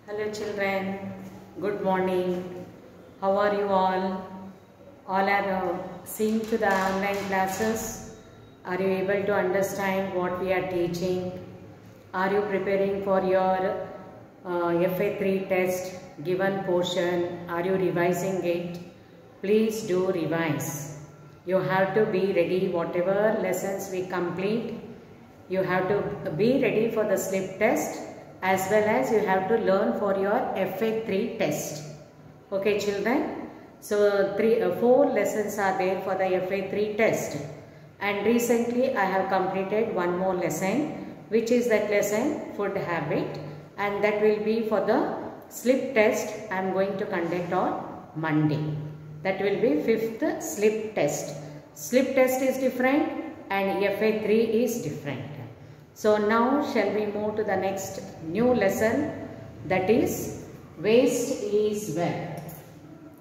Hello children, good morning. How are you all? All are seeing to the online classes. Are you able to understand what we are teaching? Are you preparing for your FA3 test given portion? Are you revising it? Please do revise. You have to be ready whatever lessons we complete. You have to be ready for the slip test, as well as you have to learn for your FA3 test. Okay children, so 4 lessons are there for the FA3 test, and recently I have completed one more lesson, which is that lesson food habit, and that will be for the slip test. I am going to conduct on Monday. That will be 5th slip test. Slip test is different and FA3 is different. So now shall we move to the next new lesson, that is waste is wealth.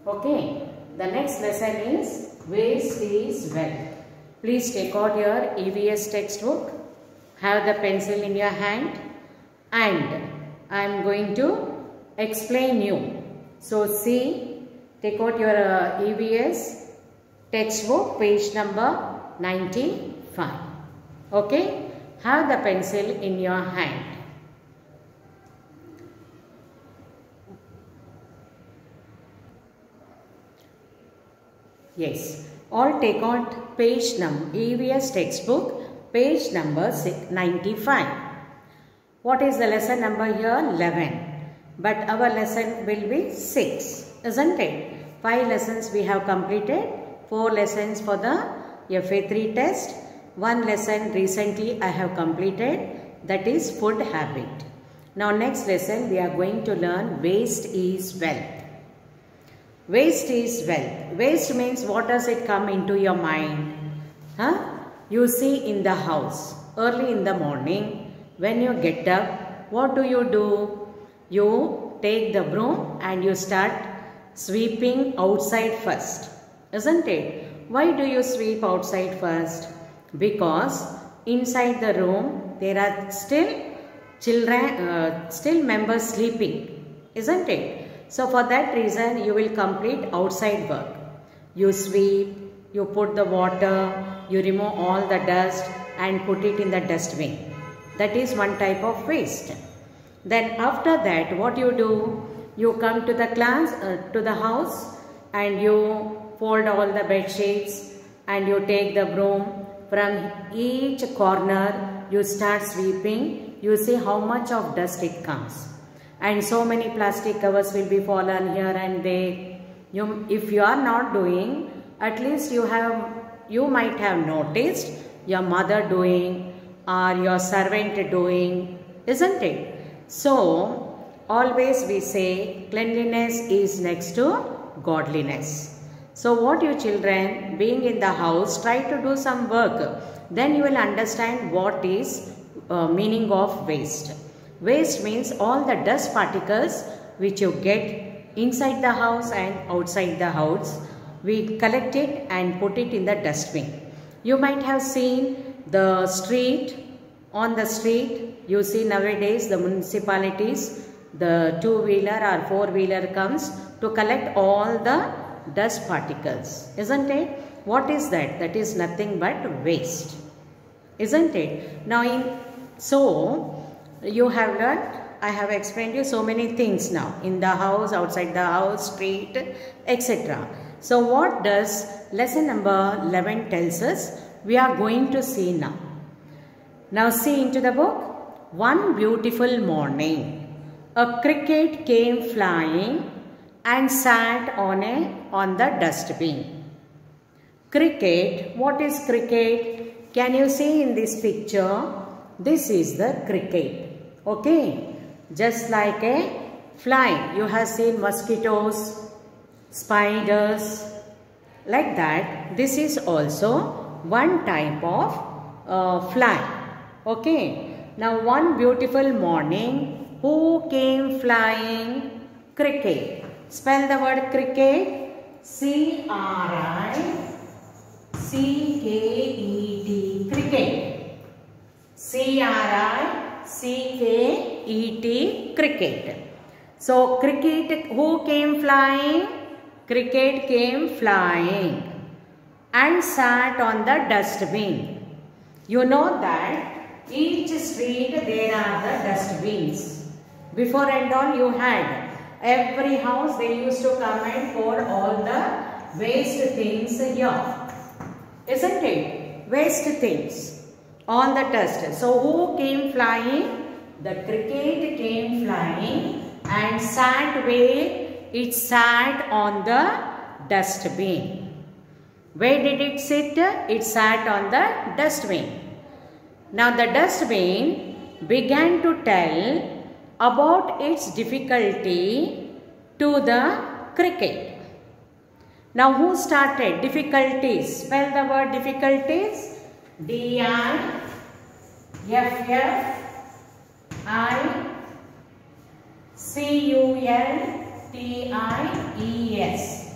Okay, the next lesson is waste is wealth. Please take out your EVS textbook, have the pencil in your hand, and I am going to explain you. So see, take out your EVS textbook, page number 95. Okay. Have the pencil in your hand. Yes, all take out page number, EVS textbook, page number 95. What is the lesson number here? 11. But our lesson will be 6, isn't it? 5 lessons we have completed, 4 lessons for the FA3 test. One lesson recently I have completed, that is food habit. Now next lesson we are going to learn waste is wealth. Waste is wealth. Waste means what does it come into your mind? You see in the house, early in the morning, when you get up, what do? You take the broom and you start sweeping outside first, isn't it? Why do you sweep outside first? Because inside the room there are still members sleeping, isn't it? So for that reason you will complete outside work. You sweep, you put the water, you remove all the dust and put it in the dustbin. That is one type of waste. Then after that what you do? You come to the class, to the house, and you fold all the bed sheets and you take the broom. From each corner you start sweeping. You see how much of dust it comes, and so many plastic covers will be fallen here and there. If you are not doing, at least you might have noticed your mother doing or your servant doing, isn't it? So always we say cleanliness is next to godliness. So what you children, being in the house, try to do some work. Then you will understand what is meaning of waste. Waste means all the dust particles which you get inside the house and outside the house. We collect it and put it in the dustbin. You might have seen the street. On the street, you see nowadays the municipalities, the 2-wheeler or 4-wheeler comes to collect all the dust particles, isn't it? What is that? That is nothing but waste, isn't it? Now so you have learned, I have explained you so many things now, in the house, outside the house, street, etc. So what does lesson number 11 tells us? We are going to see now. Now see into the book. One beautiful morning, a cricket came flying and sat on the dustbin. Cricket, what is cricket? Can you see in this picture? This is the cricket. Okay, just like a fly. You have seen mosquitoes, spiders, like that. This is also one type of fly. Okay, now one beautiful morning, who came flying? Cricket. Spell the word cricket. C-R-I-C-K-E-T. Cricket. C-R-I-C-K-E-T. Cricket. So cricket, who came flying? Cricket came flying and sat on the dustbin. You know that each street there are the dustbins. Before and all you had every house they used to come and pour all the waste things here. Isn't it? Waste things on the dust. So who came flying? The cricket came flying and sat where? It sat on the dustbin. Where did it sit? It sat on the dustbin. Now the dustbin began to tell about its difficulty to the cricket. Now who started? Difficulties. Spell the word difficulties. D-I-F-F-I-C-U-L-T-I-E-S.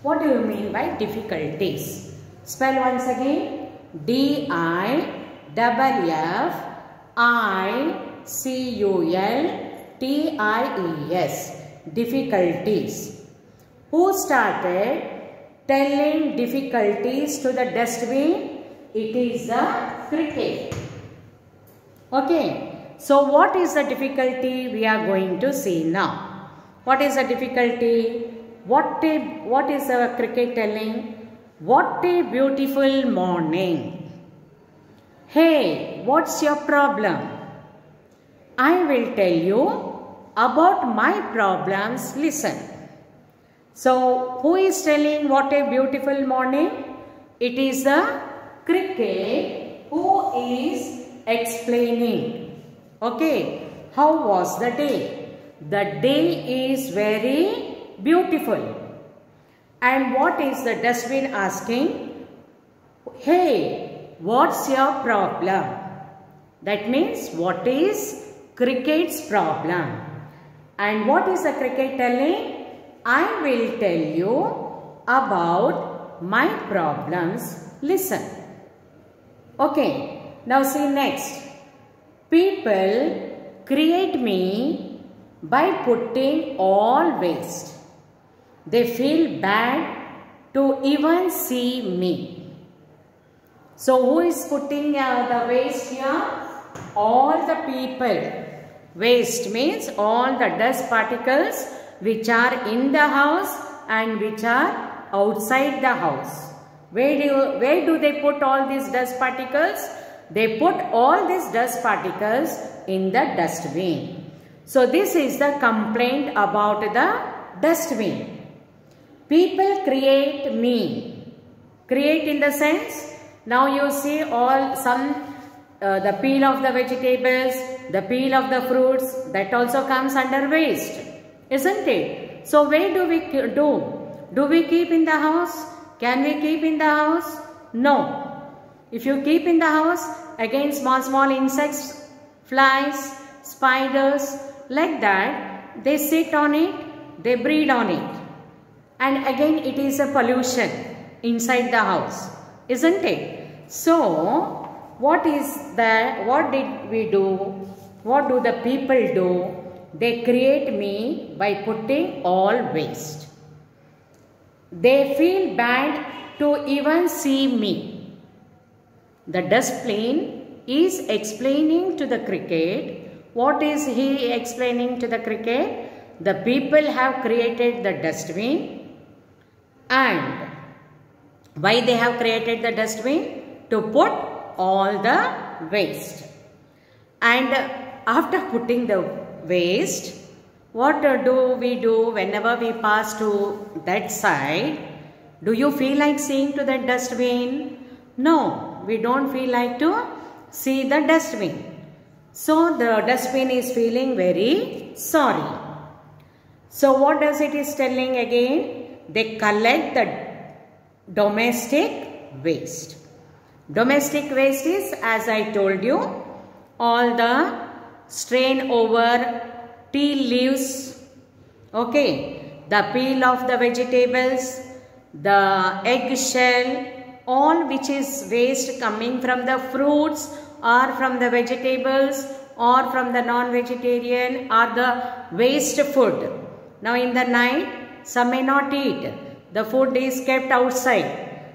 What do you mean by difficulties? Spell once again. D-I-F-F-I-C-U-L-T-I-E-S. Difficulties. Who started telling difficulties to the dustbin? It is the cricket. Okay. So what is the difficulty we are going to see now? What is the difficulty? What is the cricket telling? What a beautiful morning. Hey, what's your problem? I will tell you about my problems. Listen. So, who is telling what a beautiful morning? It is the cricket who is explaining. Okay, how was the day? The day is very beautiful. And what is the dustbin asking? Hey, what's your problem? That means what is cricket's problem? And what is the cricket telling? I will tell you about my problems. Listen. Okay, now see next. People create me by putting all waste. They feel bad to even see me. So who is putting the waste here? All the people. Waste means all the dust particles which are in the house and which are outside the house. Where do they put all these dust particles? They put all these dust particles in the dustbin. So this is the complaint about the dustbin. People create me. Create in the sense, now you see all the peel of the vegetables, the peel of the fruits, that also comes under waste. Isn't it? So where do we do? Do we keep in the house? Can we keep in the house? No. If you keep in the house, again small insects, flies, spiders, like that, they sit on it, they breed on it. And again it is a pollution inside the house. Isn't it? So, what did we do? What do the people do? They create me by putting all waste. They feel bad to even see me. The dustbin is explaining to the cricket. What is he explaining to the cricket? The people have created the dustbin. And why they have created the dustbin? To put all the waste. And after putting the waste, what do we do whenever we pass to that side? Do you feel like seeing to that dustbin? No, we don't feel like to see the dustbin. So the dustbin is feeling very sorry. So what does it is telling again? They collect the domestic waste. Domestic waste is, as I told you, all the strain over tea leaves, okay, the peel of the vegetables, the egg shell, all which is waste coming from the fruits or from the vegetables, or from the non-vegetarian or the waste food. Now in the night, some may not eat. The food is kept outside.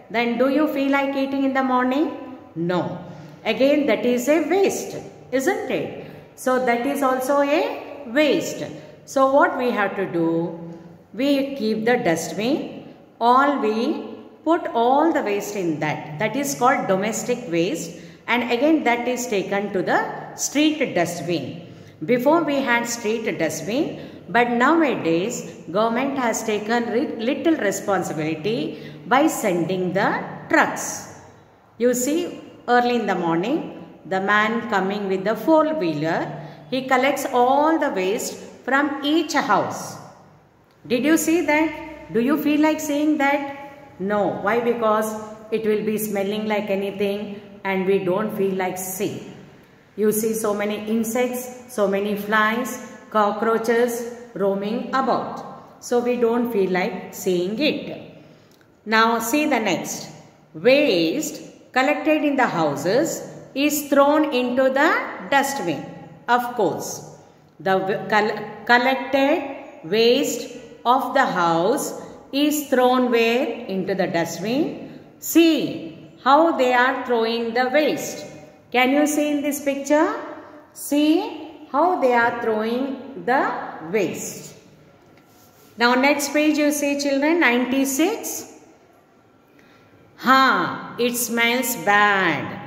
Then do you feel like eating in the morning? No. Again, that is a waste, isn't it? So that is also a waste. So what we have to do? We keep the dustbin, we put all the waste in that. That is called domestic waste, and again that is taken to the street dustbin. Before we had street dustbin, but nowadays government has taken little responsibility by sending the trucks. You see, early in the morning, the man coming with the four-wheeler, he collects all the waste from each house. Did you see that? Do you feel like seeing that? No. Why? Because it will be smelling like anything and we don't feel like seeing. You see so many insects, so many flies, cockroaches roaming about. So we don't feel like seeing it. Now see the next. Waste collected in the houses is thrown into the dustbin. Of course, the collected waste of the house is thrown where? Into the dustbin. See how they are throwing the waste. Can you see in this picture? See how they are throwing the waste. Now next page you see children, 96. It smells bad.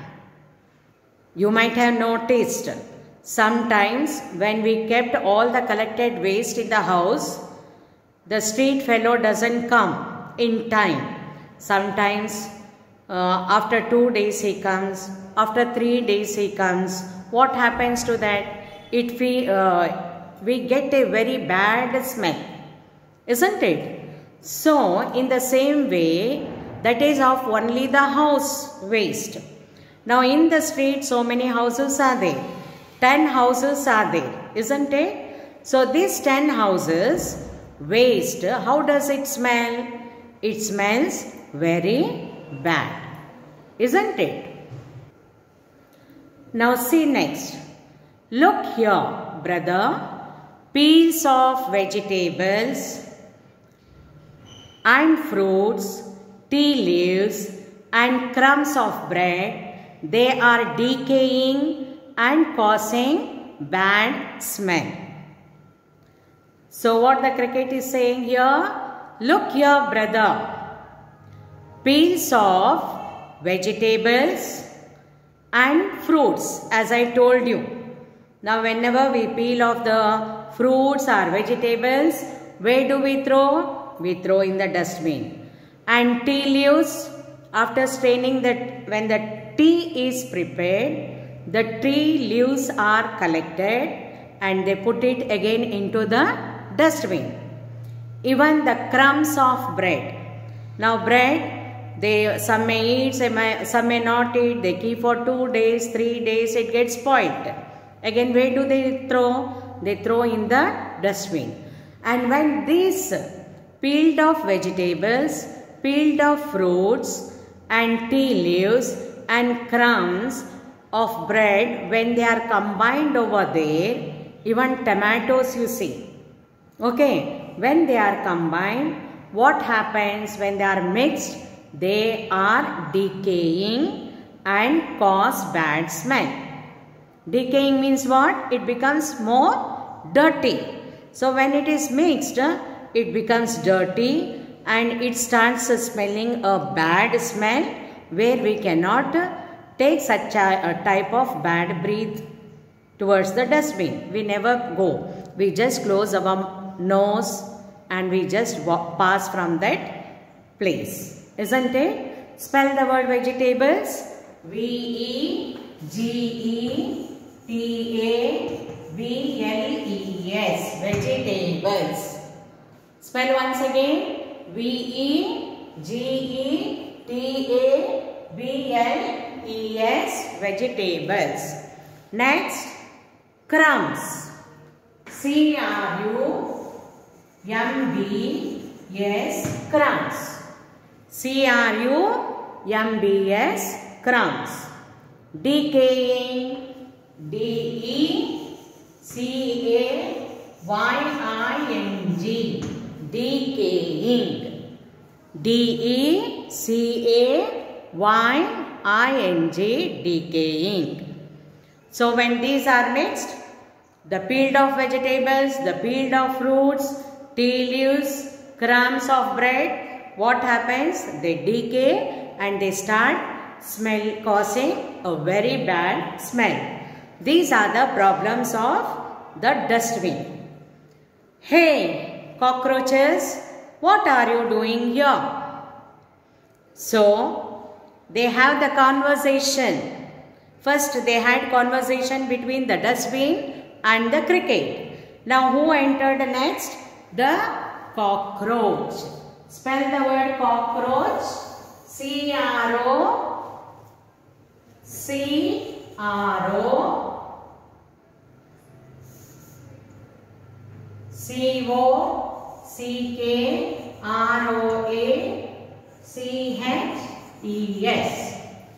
You might have noticed sometimes when we kept all the collected waste in the house, the street fellow doesn't come in time. Sometimes after 2 days he comes, after 3 days he comes. What happens to that? We get a very bad smell, isn't it? So in the same way, that is of only the house waste. Now in the street, so many houses are there. 10 houses are there, isn't it? So these 10 houses waste, how does it smell? It smells very bad, isn't it? Now see next. Look here, brother. Peels of vegetables and fruits, tea leaves and crumbs of bread, they are decaying and causing bad smell. So what the cricket is saying here? Look here, brother. Peels of vegetables and fruits, as I told you. Now whenever we peel off the fruits or vegetables, where do we throw? We throw in the dustbin. And tea leaves, after straining that, when the tea is prepared, the tea leaves are collected and they put it again into the dustbin. Even the crumbs of bread. Now bread, some may eat, some may not eat. They keep for 2 days, 3 days, it gets spoiled. Again, where do they throw? They throw in the dustbin. And when these peeled off vegetables, peeled off fruits and tea leaves and crumbs of bread, when they are combined over there, even tomatoes you see. Okay, when they are combined, what happens when they are mixed? They are decaying and cause bad smell. Decaying means what? It becomes more dirty. So when it is mixed, it becomes dirty and it starts smelling a bad smell where we cannot take such a type of bad breath towards the dustbin. We never go. We just close our nose and we just pass from that place. Isn't it? Spell the word vegetables. V-E-G-E-T-A-B-L-E-S. Vegetables. Spell once again. V-E-G-E-T-A-B-L-E-S. Vegetables. Next, crumbs. C-R-U-M-B-S. Crumbs. C-R-U-M-B-S. Crumbs. Decaying, D-E-C-A-Y-I-N-G. Decaying. D-E-C-A-Y-I-N-G. Decaying. So when these are mixed, the peeled of vegetables, the peeled of fruits, tea leaves, crumbs of bread, what happens? They decay and they start causing a very bad smell. These are the problems of the dustbin. Hey, cockroaches, what are you doing here? So, they have the conversation. First, they had conversation between the dustbin and the cricket. Now, who entered next? The cockroach. Spell the word cockroach. C-O-C-K-R-O-A-C-H-E-S.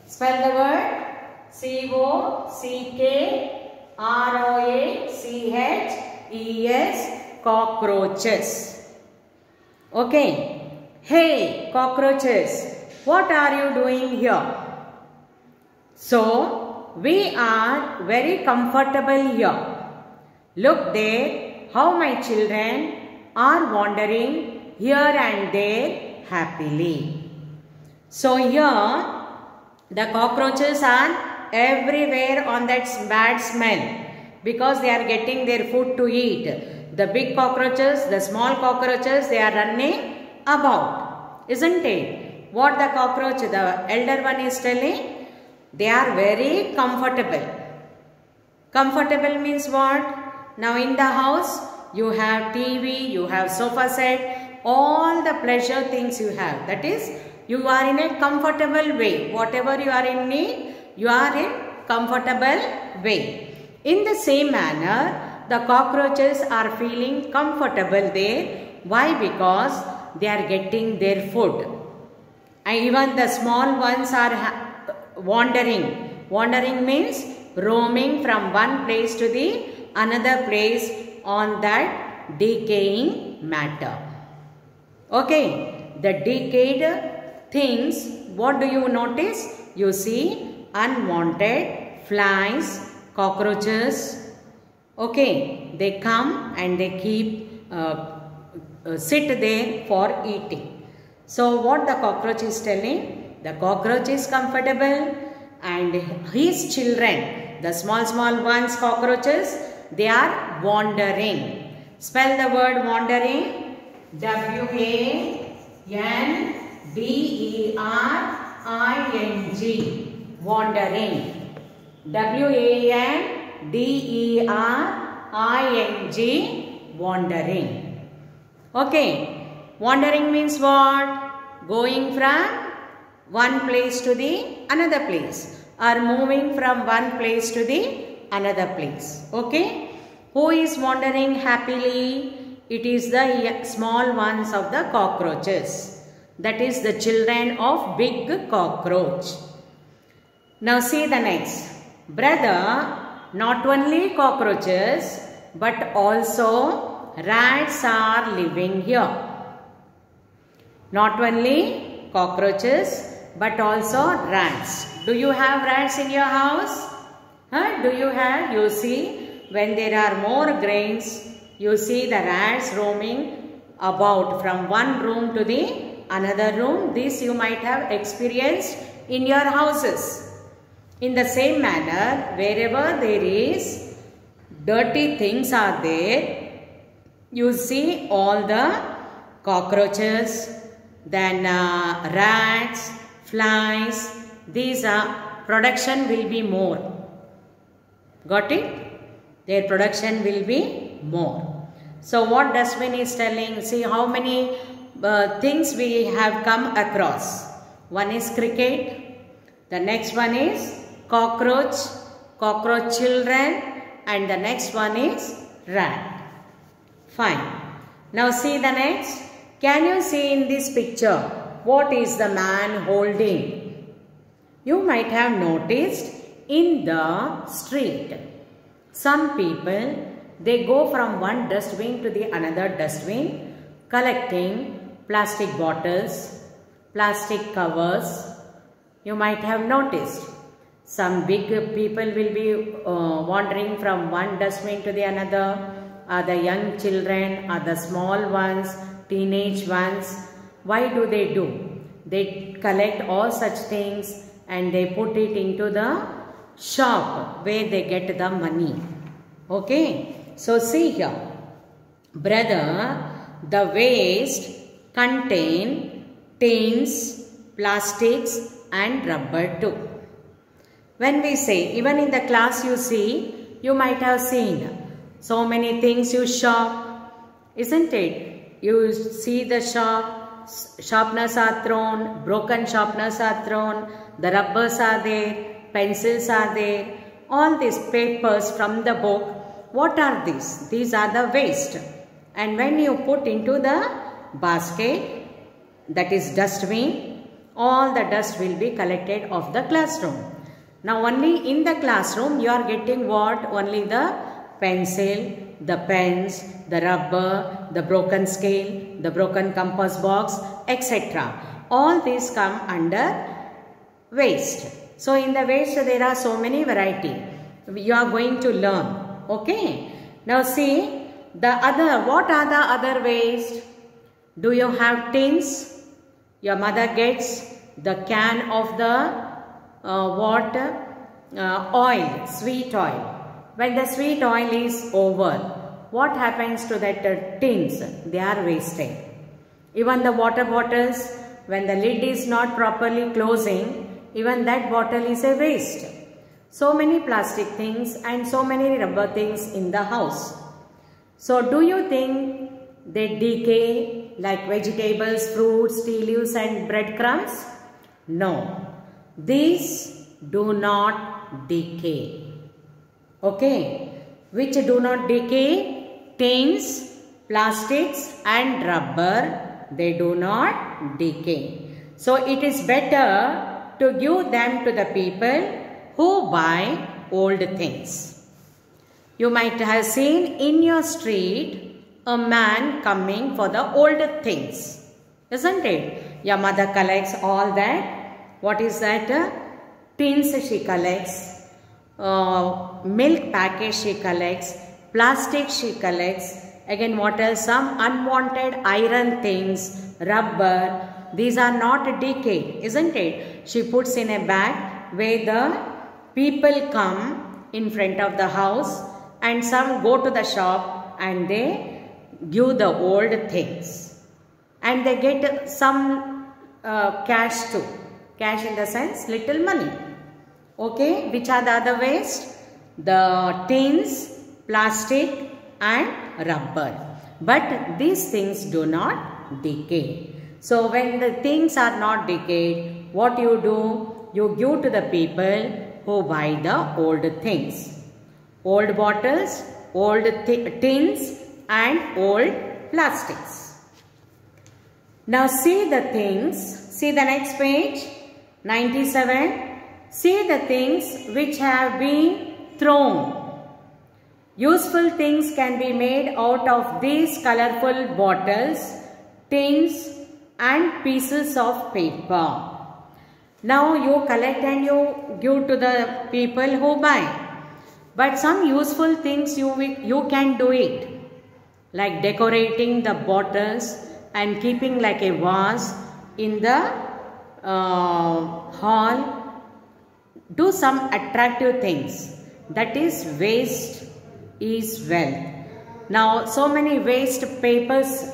Spell the word C-O-C-K-R-O-A-C-H-E-S. Cockroaches. Okay. Hey, cockroaches, what are you doing here? So, we are very comfortable here. Look there, how my children are wandering here and there happily. So, here, the cockroaches are everywhere on that bad smell because they are getting their food to eat. The big cockroaches, the small cockroaches, they are running about, isn't it? What the cockroach, the elder one is telling? They are very comfortable. Comfortable means what? Now in the house, you have TV, you have sofa set, all the pleasure things you have. That is, you are in a comfortable way. Whatever you are in need, you are in comfortable way. In the same manner, the cockroaches are feeling comfortable there. Why? Because they are getting their food. And even the small ones are wandering. Wandering means roaming from one place to the another place on that decaying matter. Okay. The decayed things, what do you notice? You see unwanted flies, cockroaches. Okay. They come and they keep sit there for eating. So what the cockroach is telling? The cockroach is comfortable and his children, the small ones, cockroaches, they are wandering. Spell the word wandering. W-A-N-D-E-R-I-N-G. Wandering. W-A-N-D-E-R-I-N-G. Wandering. Okay, wandering means what? Going from one place to the another place or moving from one place to the another place. Okay, who is wandering happily? It is the small ones of the cockroaches. That is the children of big cockroach. Now see the next. Brother, not only cockroaches but also rats are living here. Not only cockroaches but also rats. Do you have rats in your house? Do you have? You see, when there are more grains, you see the rats roaming about from one room to the another room. This you might have experienced in your houses. In the same manner, wherever there is dirty things are there, you see all the cockroaches, then rats, flies. These production will be more. Got it? Their production will be more. So what dustbin is telling? See how many things we have come across. One is cricket. The next one is cockroach, cockroach children, and the next one is rat. Fine. Now see the next. Can you see in this picture what is the man holding? You might have noticed in the street. Some people, they go from one dustbin to the another dustbin, collecting plastic bottles, plastic covers. You might have noticed. Some big people will be wandering from one dustbin to the another. Are the young children, are the small ones, teenage ones. Why do? They collect all such things and they put it into the shop where they get the money. Okay. So see here. Brother, the waste contain tins, plastics and rubber too. When we say, even in the class you see, you might have seen so many things you shop, isn't it? You see the shop, sharpeners are thrown, broken sharpeners are thrown, the rubbers are there, pencils are there, all these papers from the book. What are these? These are the waste. And when you put into the basket, that is dustbin, all the dust will be collected of the classroom. Now only in the classroom you are getting what? Only the pencil, the pens, the rubber, the broken scale, the broken compass box, etc. All these come under waste. So in the waste there are so many variety. You are going to learn. Okay. Now see the other. What are the other waste? Do you have tins? Your mother gets the can of the oil, sweet oil. When the sweet oil is over, what happens to that tins? They are wasted. Even the water bottles, when the lid is not properly closing, even that bottle is a waste. So many plastic things and so many rubber things in the house. So do you think they decay like vegetables, fruits, tea leaves and breadcrumbs? No. These do not decay. Okay. Which do not decay? Tins, plastics and rubber, they do not decay. So it is better to give them to the people who buy old things. You might have seen in your street a man coming for the old things, isn't it? Your mother collects all that. What is that? Tins she collects, milk package she collects, plastic she collects. Again, what else? Some unwanted iron things, rubber. These are not decayed, isn't it? She puts in a bag where the people come in front of the house and some go to the shop and they give the old things. And they get some cash too. Cash in the sense little money. Okay, which are the other waste? The tins, plastic and rubber. But these things do not decay. So when the things are not decayed, what you do? You give to the people who buy the old things. Old bottles, old tins and old plastics. Now see the things. See the next page. 97. See the things which have been thrown. Useful things can be made out of these colorful bottles, tins and pieces of paper. Now you collect and you give to the people who buy. But some useful things you can do it. Like decorating the bottles and keeping like a vase in the hall. Do some attractive things. That is waste is wealth. Now so many waste papers,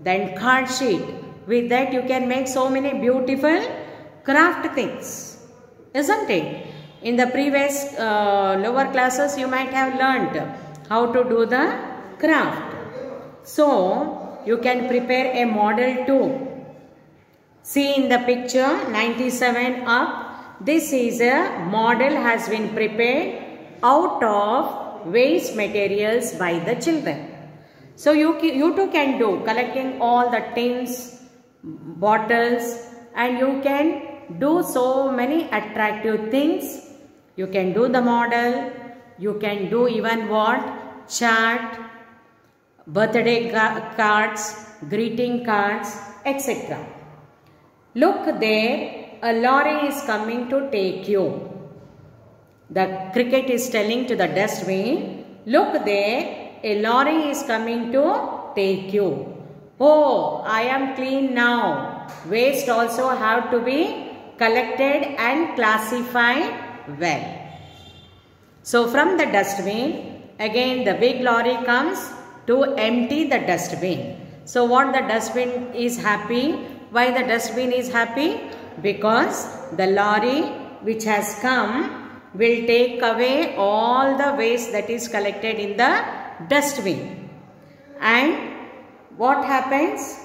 then card sheet. With that you can make so many beautiful craft things, isn't it? In the previous lower classes you might have learnt how to do the craft. So you can prepare a model too. See in the picture 97 up. This is a model has been prepared out of waste materials by the children. So you too can do collecting all the tins, bottles and you can do so many attractive things. You can do the model. You can do even what? Chat, birthday cards, greeting cards, etc. Look there, a lorry is coming to take you. The cricket is telling to the dustbin, look there, a lorry is coming to take you. Oh, I am clean now. Waste also have to be collected and classified well. So from the dustbin, again the big lorry comes to empty the dustbin. So what the dustbin is happy? Why the dustbin is happy? Because the lorry which has come will take away all the waste that is collected in the dustbin. And what happens?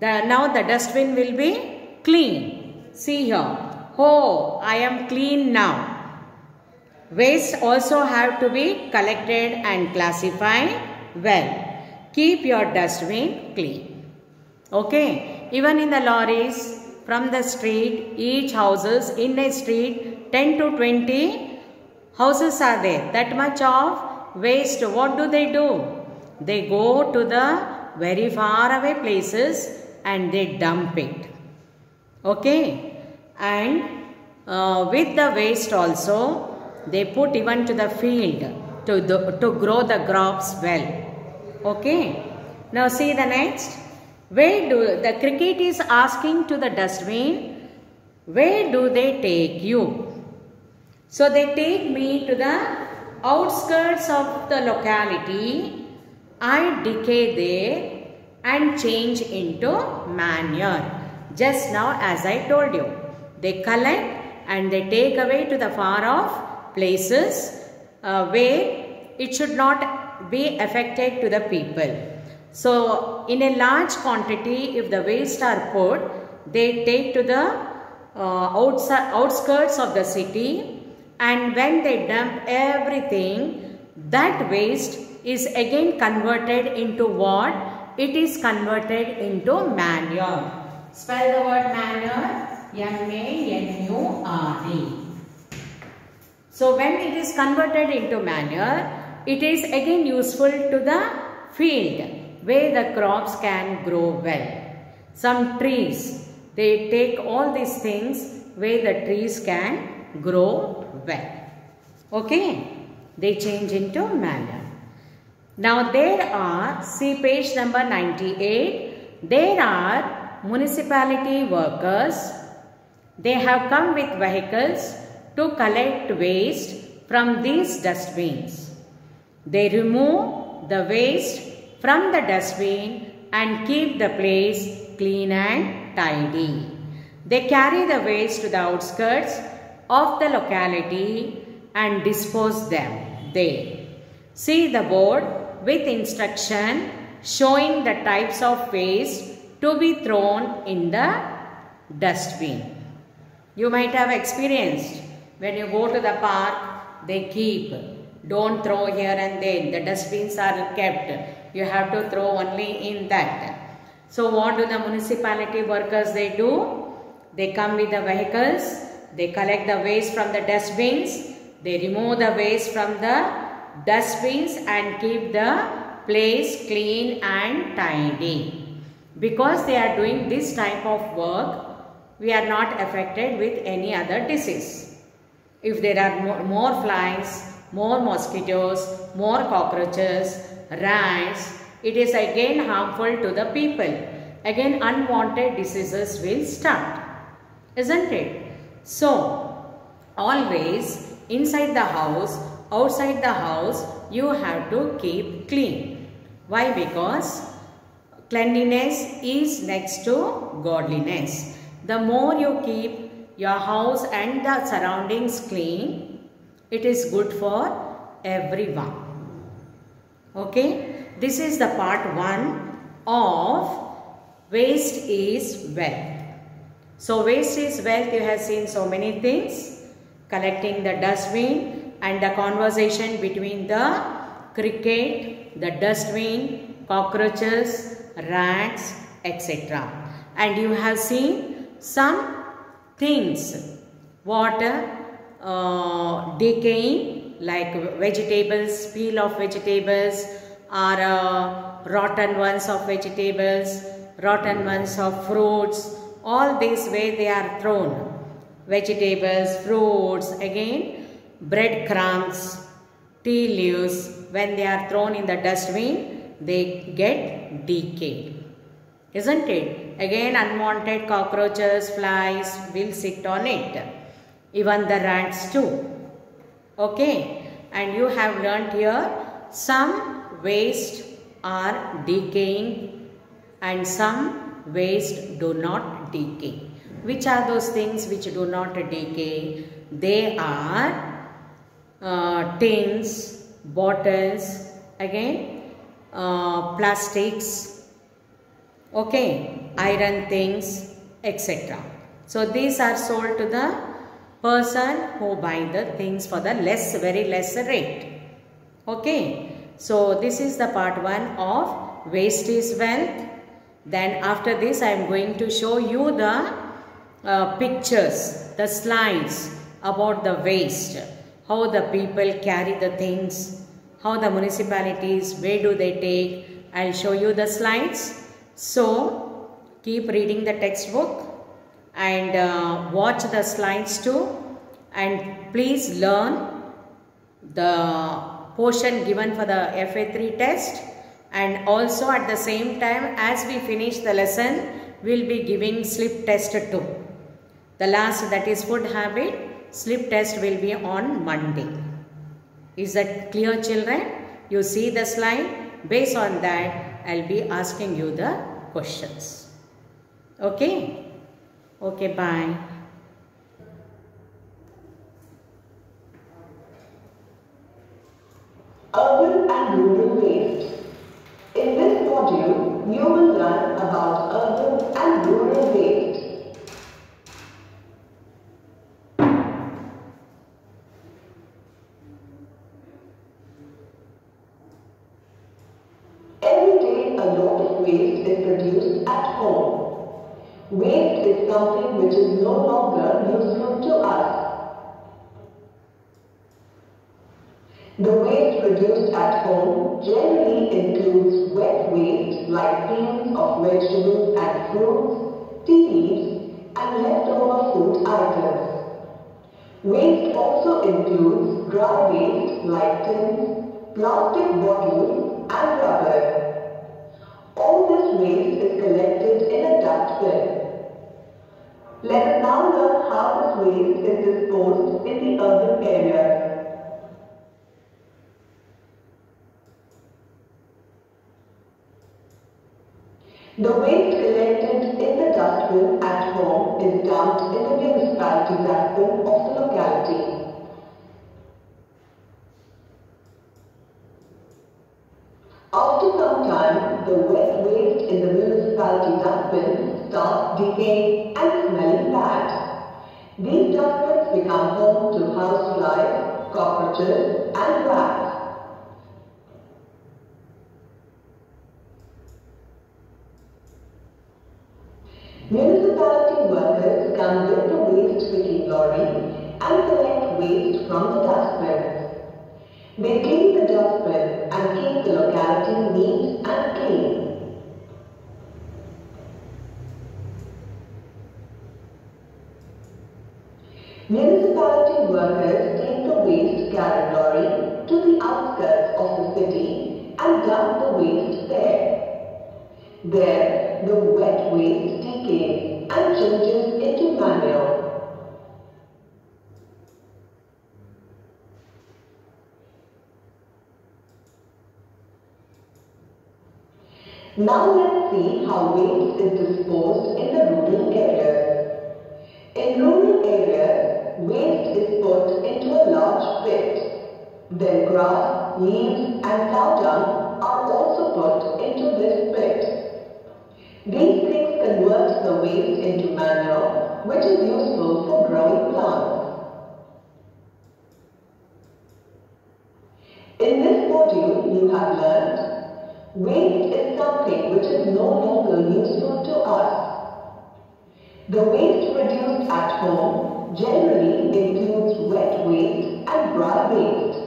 Now the dustbin will be clean. See here. Oh, I am clean now. Waste also have to be collected and classified well. Keep your dustbin clean. Okay. Even in the lorries from the street, each houses in a street 10 to 20 houses are there. That much of waste. What do? They go to the very far away places and they dump it. Okay. And with the waste also, they put even to the field to grow the crops well. Okay. Now see the next. Where do the cricket is asking to the dustbin, where do they take you? So they take me to the outskirts of the locality. I decay there and change into manure. Just now as I told you, they collect and they take away to the far off places where it should not be affected to the people. So in a large quantity, if the waste are put, they take to the outskirts of the city, and when they dump everything, that waste is again converted into what? It is converted into manure. Spell the word manure. M-A-N-U-R-E. So when it is converted into manure, it is again useful to the field where the crops can grow well. Some trees, they take all these things where the trees can grow well. Okay, they change into manure. Now there are, see page number 98, there are municipality workers. They have come with vehicles to collect waste from these dustbins. They remove the waste from the dustbin and keep the place clean and tidy. They carry the waste to the outskirts of the locality and dispose them there. See the board with instruction showing the types of waste to be thrown in the dustbin. You might have experienced when you go to the park, they keep, don't throw here and there, the dustbins are kept. You have to throw only in that. So what do the municipality workers they do? They come with the vehicles, they collect the waste from the dustbins, they remove the waste from the dustbins and keep the place clean and tidy. Because they are doing this type of work, we are not affected with any other disease. If there are more flies, more mosquitoes, more cockroaches, rats, it is again harmful to the people. Again unwanted diseases will start. Isn't it? So, always inside the house, outside the house, you have to keep clean. Why? Because cleanliness is next to godliness. The more you keep your house and the surroundings clean, it is good for everyone. Okay, this is the part 1 of waste is wealth. So waste is wealth, you have seen so many things, collecting the dustbin and the conversation between the cricket, the dustbin, cockroaches, rats, etc. And you have seen some things, water, decaying like vegetables, peel of vegetables, or rotten ones of vegetables, rotten ones of fruits. All this way they are thrown. Vegetables, fruits, again breadcrumbs, tea leaves, when they are thrown in the dustbin, they get decayed. Isn't it? Again, unwanted cockroaches, flies will sit on it. Even the rats too. Okay. And you have learnt here some waste are decaying and some waste do not decay. Which are those things which do not decay? They are tins, bottles, again plastics, okay, iron things, etc. So these are sold to the person who buy the things for the very less rate. Okay. So this is the part 1 of waste is wealth. Then after this I am going to show you the pictures, the slides about the waste, how the people carry the things, how the municipalities, where do they take. I will show you the slides. So keep reading the textbook and watch the slides too, and please learn the portion given for the FA3 test, and also at the same time as we finish the lesson we will be giving slip test too. The last, that is food habit, slip test will be on Monday. Is that clear, children? You see the slide, based on that I will be asking you the questions. Okay? Okay, bye. Urban and rural waste. In this module, you will learn about urban and rural waste. Every day, a lot of waste is produced at home. Waste is something which is no longer useful to us. The waste produced at home generally includes wet waste like peels of vegetables and fruits, tea leaves, and leftover food items. Waste also includes dry waste like tins, plastic bottles, and rubber. All this waste is collected in a dustbin. Let us now learn how this waste is disposed in the urban areas. The waste collected in the dustbin at home is dumped in the municipality dustbin of the locality. After some time, the wet waste in the municipality dustbin starts decaying and smelling bad. These dustbins become home to houseflies, cockroaches, and rats. Municipality workers come with the waste picking lorry and collect waste from the dustbins. They clean the dustbin and keep the locality neat and clean. Municipality workers take the waste carrying lorry to the outskirts of the city and dump the waste there. There, the wet waste decays and changes into manure. Now let's see how waste is disposed in the rural areas. In rural areas, waste is put into a large pit. Then grass, leaves, and cow dung are also put into this pit. These things convert the waste into manure, which is useful for growing plants. In this module, you have learnt waste is something which is no longer useful to us. The waste produced at home generally includes wet waste and dry waste.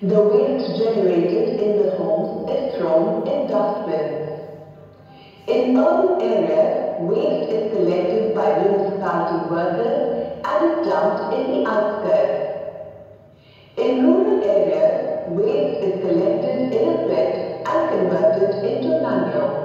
The waste generated in the homes is thrown in dustbins. In urban areas, waste is collected by municipality workers and is dumped in the outskirts. In rural areas, waste is collected in a pit and converted into manure.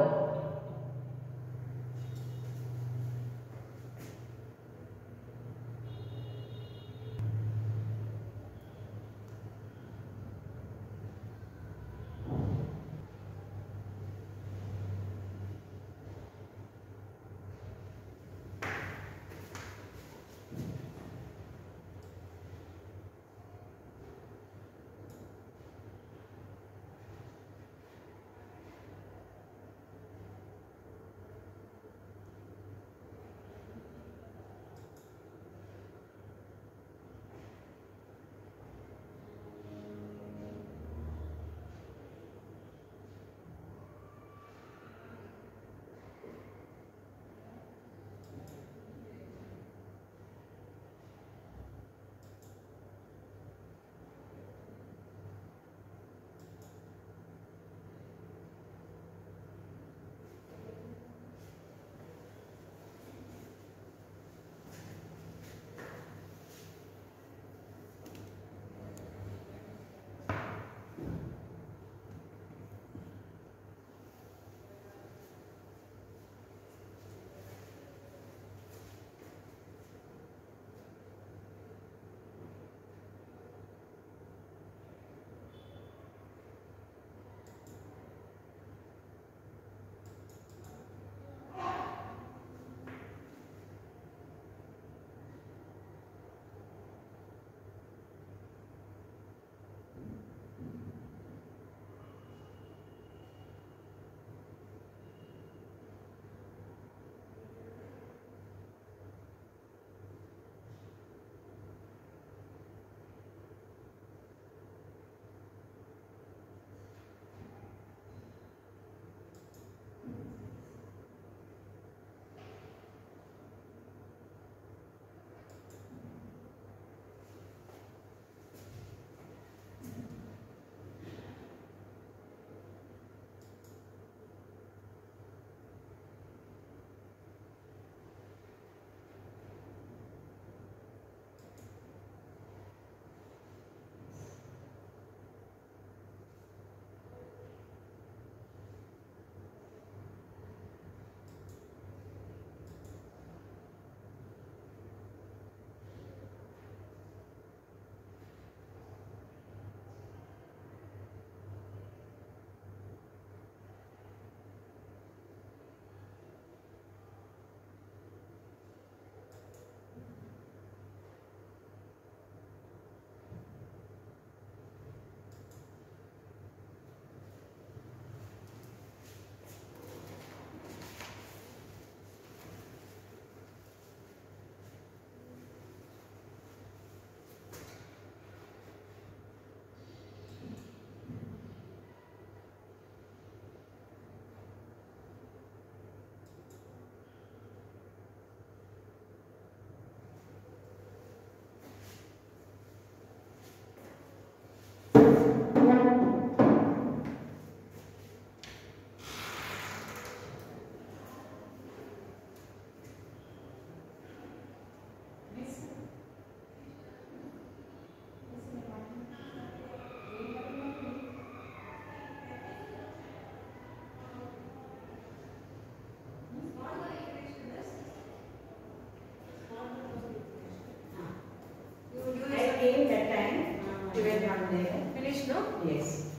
Yes.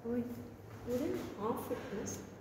Oh, you didn't off it, miss.